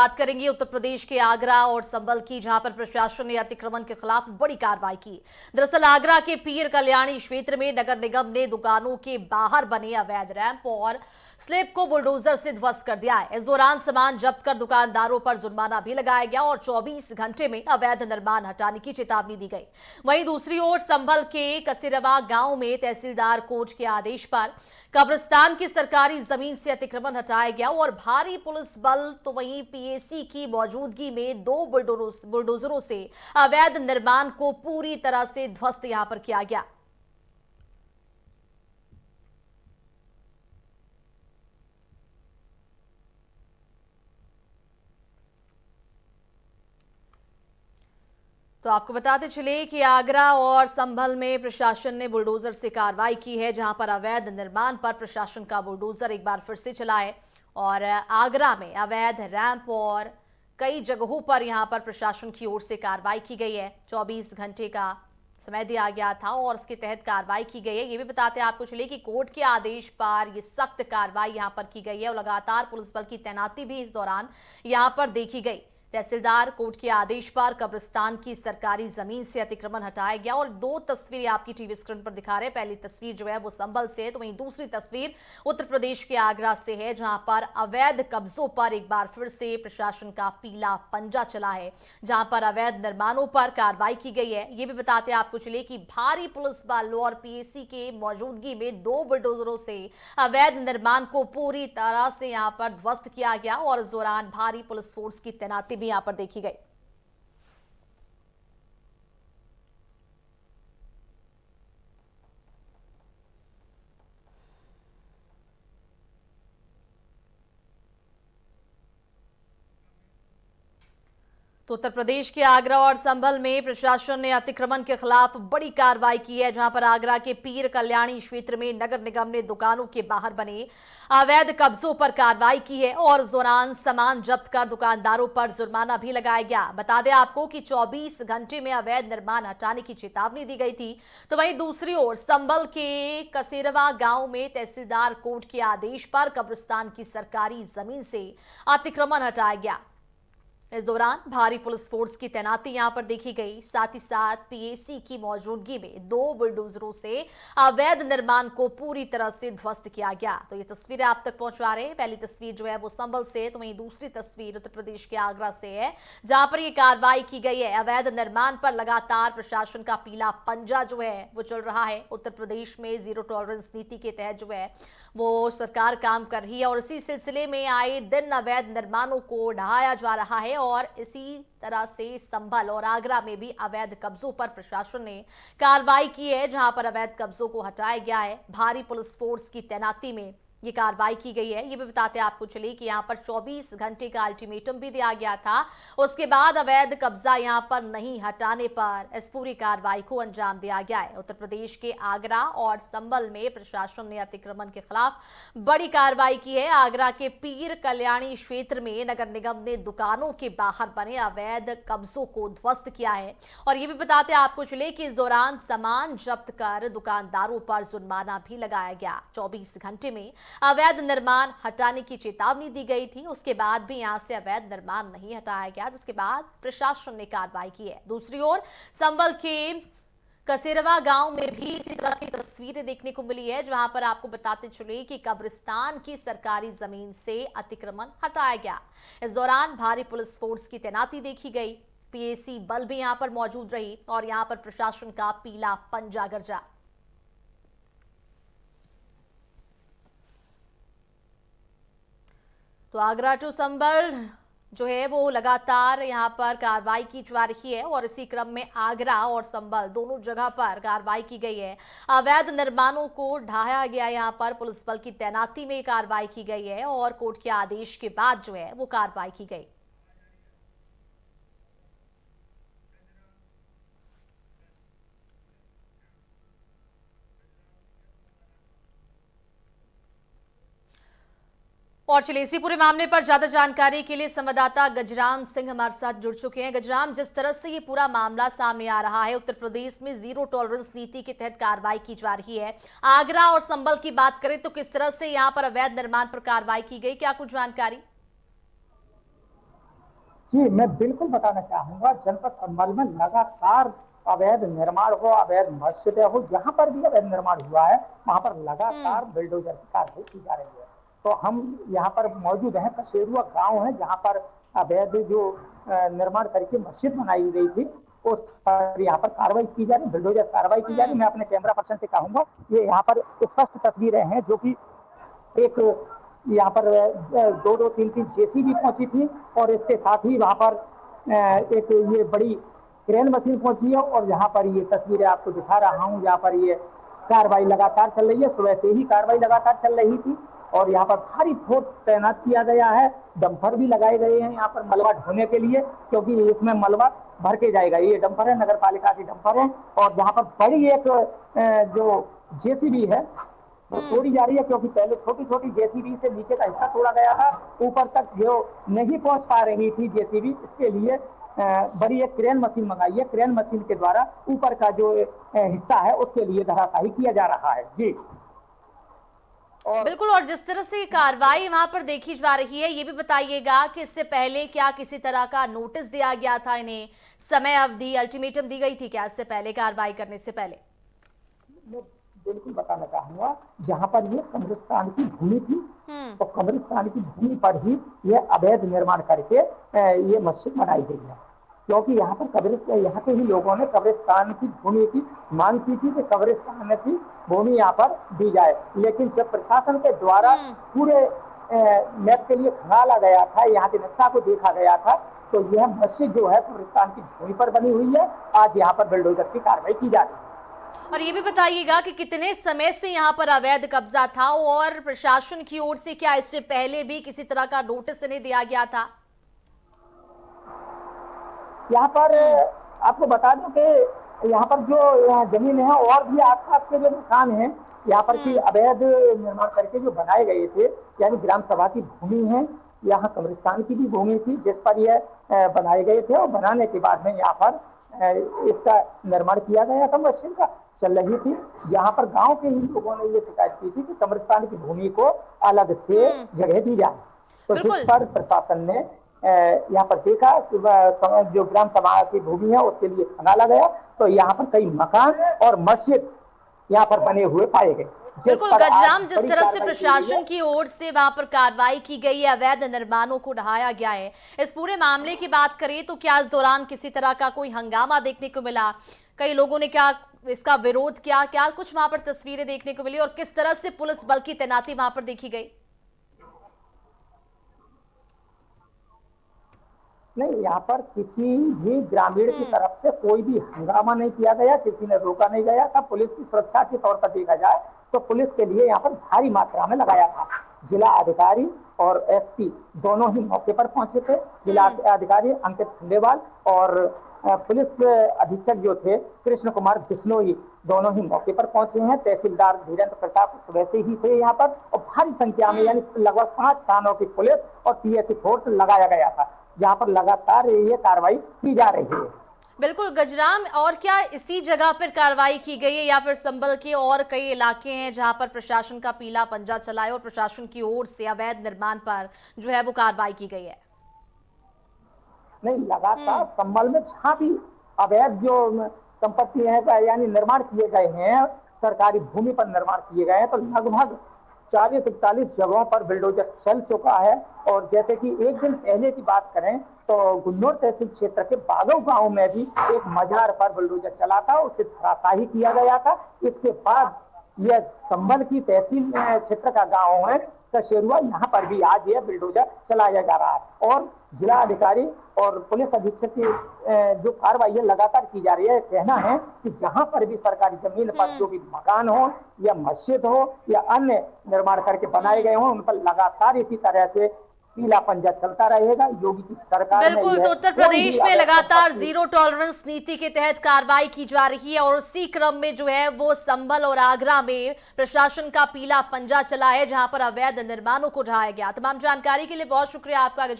बात करेंगे उत्तर प्रदेश के आगरा और संभल की, जहां पर प्रशासन ने अतिक्रमण के खिलाफ बड़ी कार्रवाई की। दरअसल आगरा के पीर कल्याणी क्षेत्र में नगर निगम ने दुकानों के बाहर बने अवैध रैंप और स्लैब को बुलडोजर से ध्वस्त कर दिया है। इस दौरान सामान जब्त कर दुकानदारों पर जुर्माना भी लगाया गया और 24 घंटे में अवैध निर्माण हटाने की चेतावनी दी गई। वहीं दूसरी ओर संभल के कसिरवा गांव में तहसीलदार कोर्ट के आदेश पर कब्रिस्तान की सरकारी जमीन से अतिक्रमण हटाया गया और भारी पुलिस बल तो वहीं पीएसी की मौजूदगी में 2 बुलडोजरों से अवैध निर्माण को पूरी तरह से ध्वस्त यहां पर किया गया। तो आपको बताते चले कि आगरा और संभल में प्रशासन ने बुलडोजर से कार्रवाई की है, जहां पर अवैध निर्माण पर प्रशासन का बुलडोजर एक बार फिर से चला है। और आगरा में अवैध रैंप और कई जगहों पर यहां पर प्रशासन की ओर से कार्रवाई की गई है। 24 घंटे का समय दिया गया था और इसके तहत कार्रवाई की गई है। ये भी बताते हैं आपको चले कि कोर्ट के आदेश पर ये सख्त कार्रवाई यहां पर की गई है और लगातार पुलिस बल की तैनाती भी इस दौरान यहां पर देखी गई। तहसीलदार कोर्ट के आदेश पर कब्रिस्तान की सरकारी जमीन से अतिक्रमण हटाया गया और 2 तस्वीरें आपकी टीवी स्क्रीन पर दिखा रहे हैं। पहली तस्वीर जो है वो संभल से है, तो वहीं दूसरी तस्वीर उत्तर प्रदेश के आगरा से है, जहां पर अवैध कब्जों पर एक बार फिर से प्रशासन का पीला पंजा चला है, जहां पर अवैध निर्माणों पर कार्रवाई की गई है। ये भी बताते आपको चले कि भारी पुलिस बल और पीएसी के मौजूदगी में 2 बुलडोजरों से अवैध निर्माण को पूरी तरह से यहां पर ध्वस्त किया गया और इस दौरान भारी पुलिस फोर्स की तैनाती भी यहां पर देखी गई। तो उत्तर प्रदेश के आगरा और संभल में प्रशासन ने अतिक्रमण के खिलाफ बड़ी कार्रवाई की है, जहां पर आगरा के पीर कल्याणी क्षेत्र में नगर निगम ने दुकानों के बाहर बने अवैध कब्जों पर कार्रवाई की है और इस दौरान सामान जब्त कर दुकानदारों पर जुर्माना भी लगाया गया। बता दें आपको कि 24 घंटे में अवैध निर्माण हटाने की चेतावनी दी गई थी। तो वहीं दूसरी ओर संभल के कसेरवा गांव में तहसीलदार कोर्ट के आदेश पर कब्रिस्तान की सरकारी जमीन से अतिक्रमण हटाया गया। इस दौरान भारी पुलिस फोर्स की तैनाती यहां पर देखी गई। साथ ही साथ पीएसी की मौजूदगी में 2 बुलडोजरों से अवैध निर्माण को पूरी तरह से ध्वस्त किया गया। तो ये तस्वीरें आप तक पहुंचा रहे हैं। पहली तस्वीर जो है वो संभल से, तो वहीं दूसरी तस्वीर उत्तर प्रदेश के आगरा से है, जहां पर ये कार्रवाई की गई है। अवैध निर्माण पर लगातार प्रशासन का पीला पंजा जो है वो चल रहा है। उत्तर प्रदेश में जीरो टॉलरेंस नीति के तहत जो है वो सरकार काम कर रही है और इसी सिलसिले में आए दिन अवैध निर्माणों को ढहाया जा रहा है और इसी तरह से संभल और आगरा में भी अवैध कब्जों पर प्रशासन ने कार्रवाई की है, जहां पर अवैध कब्जों को हटाया गया है। भारी पुलिस फोर्स की तैनाती में ये कार्रवाई की गई है। ये भी बताते आपको चले कि यहां पर 24 घंटे का अल्टीमेटम भी दिया गया था। उसके बाद अवैध कब्जा यहां पर नहीं हटाने पर इस पूरी कार्रवाई को अंजाम दिया गया है। उत्तर प्रदेश के आगरा और संभल में प्रशासन ने अतिक्रमण के खिलाफ बड़ी कार्रवाई की है। आगरा के पीर कल्याणी क्षेत्र में नगर निगम ने दुकानों के बाहर बने अवैध कब्जों को ध्वस्त किया है और ये भी बताते आपको चले कि इस दौरान सामान जब्त कर दुकानदारों पर जुर्माना भी लगाया गया। 24 घंटे में अवैध निर्माण हटाने की चेतावनी दी गई थी। उसके बाद भी यहां से अवैध निर्माण नहीं हटाया गया, जिसके बाद प्रशासन ने कार्रवाई की है। दूसरी ओर संभल के कसेरवा गांव में भी इसी तरह की तस्वीरें देखने को मिली है, जहां पर आपको बताते चले कि कब्रिस्तान की सरकारी जमीन से अतिक्रमण हटाया गया। इस दौरान भारी पुलिस फोर्स की तैनाती देखी गई। पीएसी बल भी यहां पर मौजूद रही और यहां पर प्रशासन का पीला पंजा गरजा। तो आगरा टू संभल जो है वो लगातार यहां पर कार्रवाई की जा रही है और इसी क्रम में आगरा और संभल दोनों जगह पर कार्रवाई की गई है। अवैध निर्माणों को ढाया गया, यहां पर पुलिस बल की तैनाती में कार्रवाई की गई है और कोर्ट के आदेश के बाद जो है वो कार्रवाई की गई। और चलिए इसी पूरे मामले पर ज्यादा जानकारी के लिए संवाददाता गजराम सिंह हमारे साथ जुड़ चुके हैं। गजराम, जिस तरह से ये पूरा मामला सामने आ रहा है, उत्तर प्रदेश में जीरो टॉलरेंस नीति के तहत कार्रवाई की जा रही है। आगरा और संभल की बात करें तो किस तरह से यहाँ पर अवैध निर्माण पर कार्रवाई की गई, क्या कुछ जानकारी? जी, मैं बिल्कुल बताना चाहूँगा, जनपद संभल में लगातार अवैध निर्माण हो, अवैध मस्जिदें हो, जहाँ पर भी अवैध निर्माण हुआ है, वहाँ पर हम्म। लगातार बिल्डोजर की कार्रवाई की जा रही है। तो हम यहाँ पर मौजूद हैं, कशेरुआ गाँव है, जहाँ पर अवैध जो निर्माण करके मस्जिद बनाई गई थी, उस पर यहाँ पर कार्रवाई की जा रही है, बिल्डोजर कार्रवाई की जा रही है। हम्म। मैं अपने कैमरा पर्सन से कहूँगा, ये यहाँ पर स्पष्ट तस्वीरें हैं, जो कि एक यहाँ पर दो दो तीन तीन जेसीबी पहुंची थी, और इसके साथ ही वहां पर एक ये बड़ी क्रेन मशीन पहुंची है। और यहाँ पर ये तस्वीरें आपको दिखा रहा हूँ, यहाँ पर ये कार्रवाई लगातार चल रही है, सुबह से ही कार्रवाई लगातार चल रही थी। और यहाँ पर भारी फोर्स तैनात किया गया है, डंपर भी लगाए गए हैं यहाँ पर मलबा ढोने के लिए, क्योंकि इसमें मलबा भर के जाएगा। ये डंपर है, नगर पालिका की डंपर है। और यहाँ पर बड़ी एक जो जेसीबी है वो हम्म। तोड़ी जा रही है, क्योंकि पहले छोटी छोटी जेसीबी से नीचे का हिस्सा तोड़ा गया था, ऊपर तक जो नहीं पहुंच पा रही थी जेसीबी, इसके लिए बड़ी एक क्रेन मशीन मंगाई है। क्रेन मशीन के द्वारा ऊपर का जो हिस्सा है उसके लिए धराशाही किया जा रहा है। जी। और बिल्कुल। और जिस तरह से कार्रवाई वहां पर देखी जा रही है, ये भी बताइएगा कि इससे पहले क्या किसी तरह का नोटिस दिया गया था इन्हें, समय अवधि अल्टीमेटम दी गई थी क्या इससे पहले, कार्रवाई करने से पहले? मैं बिल्कुल बताना चाहूंगा, जहां पर ये कब्रिस्तान की भूमि थी, हम्म। तो कब्रिस्तान की भूमि पर ही ये अवैध निर्माण करके ये मस्जिद बनाई गई है। क्योंकि यहाँ पर कब्रिस्तान, यहाँ के ही लोगों ने कब्रिस्तान की भूमि की मांग की थी कि कब्रिस्तान की भूमि यहाँ पर दी जाए, लेकिन जब प्रशासन के द्वारा हम्म। पूरे मैप के लिए खंगाला गया था, यहाँ के नक्शा को देखा गया था, तो यह मस्जिद जो है कब्रिस्तान की भूमि पर बनी हुई है। आज यहाँ पर बिल्डोजर की कार्रवाई की जा रही है। और ये भी बताइएगा कि कितने समय से यहाँ पर अवैध कब्जा था, और प्रशासन की ओर से क्या इससे पहले भी किसी तरह का नोटिस इन्हें दिया गया था? यहाँ पर हम्म। आपको बता दूं कि यहाँ पर जो जमीन है और भी आसपास के जो मकान हैं, यहाँ पर की हम्म। अवैध निर्माण करके जो बनाए गए थे, यानी ग्राम सभा की भूमि है, यहाँ कब्रिस्तान की भी भूमि थी जिस पर यह बनाए गए थे। और बनाने के बाद में यहाँ पर इसका निर्माण किया गया था, मस्जिद का चल रही थी। यहाँ पर गांव के ही लोगों ने ये शिकायत की थी कि कब्रिस्तान की भूमि को अलग से हम्म। जगह दी जाए, तो जिस बिल्कुल। पर प्रशासन ने यहाँ पर देखा जो ग्राम सभा की भूमि है उसके लिए खंगाला गया, तो यहाँ पर कई मकान और मस्जिद यहाँ पर बने हुए पाए गए। बिल्कुल गजराम, जिस तरह से प्रशासन की ओर से वहां पर कार्रवाई की गई है, अवैध निर्माणों को ढहाया गया है, इस पूरे मामले की बात करें तो क्या इस दौरान किसी तरह का कोई हंगामा देखने को मिला? कई लोगों ने क्या इसका विरोध किया? क्या कुछ वहां पर तस्वीरें देखने को मिली, और किस तरह से पुलिस बल की तैनाती वहां पर देखी गई? नहीं, यहाँ पर किसी भी ग्रामीण की तरफ से कोई भी हंगामा नहीं किया गया, किसी ने रोका नहीं गया था। पुलिस की सुरक्षा के तौर पर देखा जाए तो पुलिस के लिए यहाँ पर भारी मात्रा में लगाया था। जिला अधिकारी और एसपी दोनों ही मौके पर पहुंचे थे। जिला अधिकारी अंकित खंडेवाल और पुलिस अधीक्षक जो थे कृष्ण कुमार बिश्नोई, दोनों ही मौके पर पहुंचे हैं। तहसीलदार धीरेन्द्र प्रताप सुबह से ही थे यहाँ पर, और भारी संख्या में यानी लगभग 5 थानों की पुलिस और पीएससी फोर्स लगाया गया था, जहाँ पर लगातार ये कार्रवाई की जा रही है। बिल्कुल गजराम, और क्या इसी जगह पर कार्रवाई की गई है, या फिर संभल के और कई इलाके हैं जहां पर प्रशासन का पीला पंजा चला है और प्रशासन की ओर से अवैध निर्माण पर जो है वो कार्रवाई की गई है? नहीं, लगातार संभल में जहाँ भी अवैध जो संपत्ति है यानी निर्माण किए गए हैं, सरकारी भूमि पर निर्माण किए गए हैं, तो लगभग 40-41 जगहों पर बिल्डोजर चल चुका है। और जैसे कि एक दिन पहले की बात करें तो गुन्नौर तहसील क्षेत्र के बागव गांव में भी एक मजार पर बिल्डोजर चला था, उसे धराशाही किया गया था। इसके बाद यह संभल की तहसील क्षेत्र का गांव है कशेरुआ, यहाँ पर भी आज यह बिल्डोजर चलाया जा रहा है। और जिला अधिकारी और पुलिस अधीक्षक की जो कार्रवाई है लगातार की जा रही है। कहना है कि जहां पर भी सरकारी जमीन पर जो भी मकान हो या मस्जिद हो या अन्य निर्माण करके बनाए गए हों, उन पर लगातार इसी तरह से पीला पंजा चलता रहेगा। योगी की सरकार बिल्कुल। तो उत्तर प्रदेश में लगातार जीरो टॉलरेंस नीति के तहत कार्रवाई की जा रही है, और उसी क्रम में जो है वो संभल और आगरा में प्रशासन का पीला पंजा चला है, जहां पर अवैध निर्माणों को ढहाया गया। तमाम जानकारी के लिए बहुत शुक्रिया आपका।